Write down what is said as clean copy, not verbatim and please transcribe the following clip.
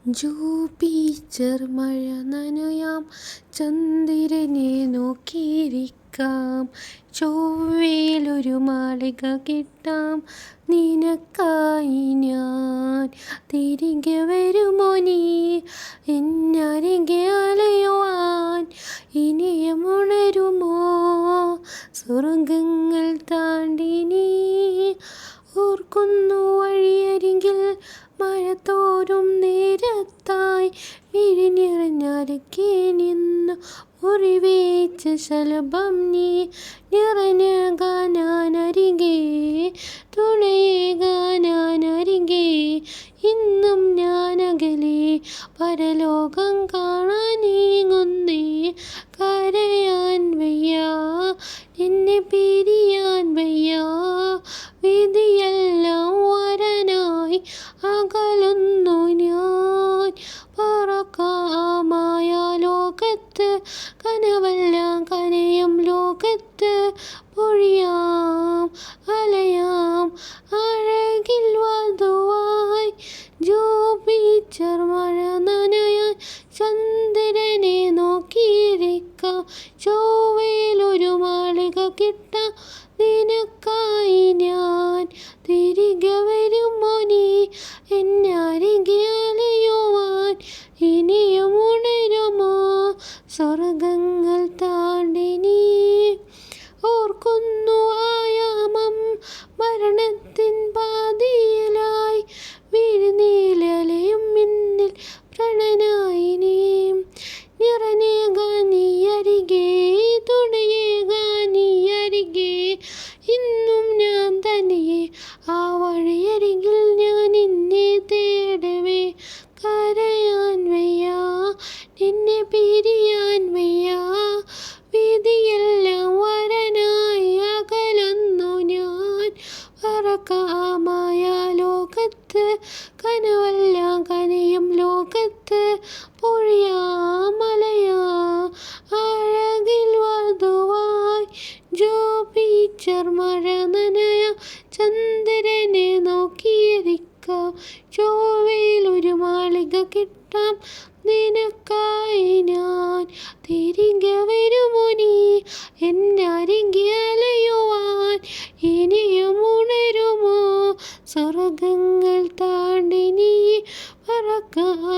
Jupiter മഴ നനയാം, ചന്ദ്രനെ നോക്കിയിരിക്കാം, ചൊവ്വയിലൊരു മാളിക കെട്ടാം, നിനക്കായി ഞാൻ. തിരികെ വരുമോ നീ എന്നരികെ അലയുവാൻ? ഇനിയും ഉണരുമോ സ്വർഗങ്ങൾ താണ്ടി നീ? ഓർക്കുന്നു വഴിയരികിൽ മഴ തോരും നേരത്തായി മിഴിനിറഞ്ഞരക്കെ നിന്നു മുറിവേച്ച ശലഭം നീ. നിറഞ്ഞകാനാനരികെ തുണയേകാനാനരികെ ഇന്നും ഞാനകലെ പരലോകം കാണാൻ നീങ്ങുന്നേ. കരയാൻ വയ്യ, നിന്നെ പിരിയാൻ വയ്യ, വിധിയെല്ലാം വരനായി അകലുന്നു ഞാൻ. പറക്കാമായ ലോകത്ത് കനവെല്ലാം കനയും ലോകത്ത് പൊഴിയാം അലയാം അഴകിൽ വധുവായി. ജൂപ്പിറ്റർ മഴ നനയാൻ, ചന്ദ്രനെ നോക്കിയിരിക്കാം, ചൊവ്വയിലൊരു മാളിക കെട്ടാം, നിനക്കായി ഞാൻ. തിരികെ വരുമോ നീ എന്നരികെ അലയുവാൻ? ഇനിയും ഉണരുമോ സ്വർഗങ്ങൾ താണ്ടി നീ? ഓർക്കുന്നു ആയാമം മരണത്തിൻ പാതിയിലായി വിഴുനീലലയും മിന്നിൽ പ്രണനായി നീ. നിറഞ്ഞേകാൻ നീ അരികെ, തുണയേകാൻ നീ അരികെ, ഇന്നും ഞാൻ തനിയെ ആ വഴിയരികിൽ ഞാൻ നിന്നെ തേടവേ. കരയാൻ വയ്യ, നിന്നെ പിരിയാൻ വയ്യ, വിധിയെല്ലാം വരനായി അകലുന്നു ഞാൻ. പറക്കാമായ ലോകത്ത് കനവെല്ലാം കനയും ലോകത്ത് പൊഴിയാം അലയാം അഴകിൽ വധുവായി. ജൂപ്പിറ്റർ മഴ നനയാം, ചന്ദ്രനെ നോക്കിയിരിക്കാം, ചൊവ്വയിലൊരു മാളിക കെട്ടാം, നിനക്കായി ഞാൻ. തിരികെ വരുമോ നീ എന്നരികെ അലയുവാൻ? ഇനിയും ഉണരുമോ സ്വർഗങ്ങൾ താണ്ടി നീ? പറക്കാം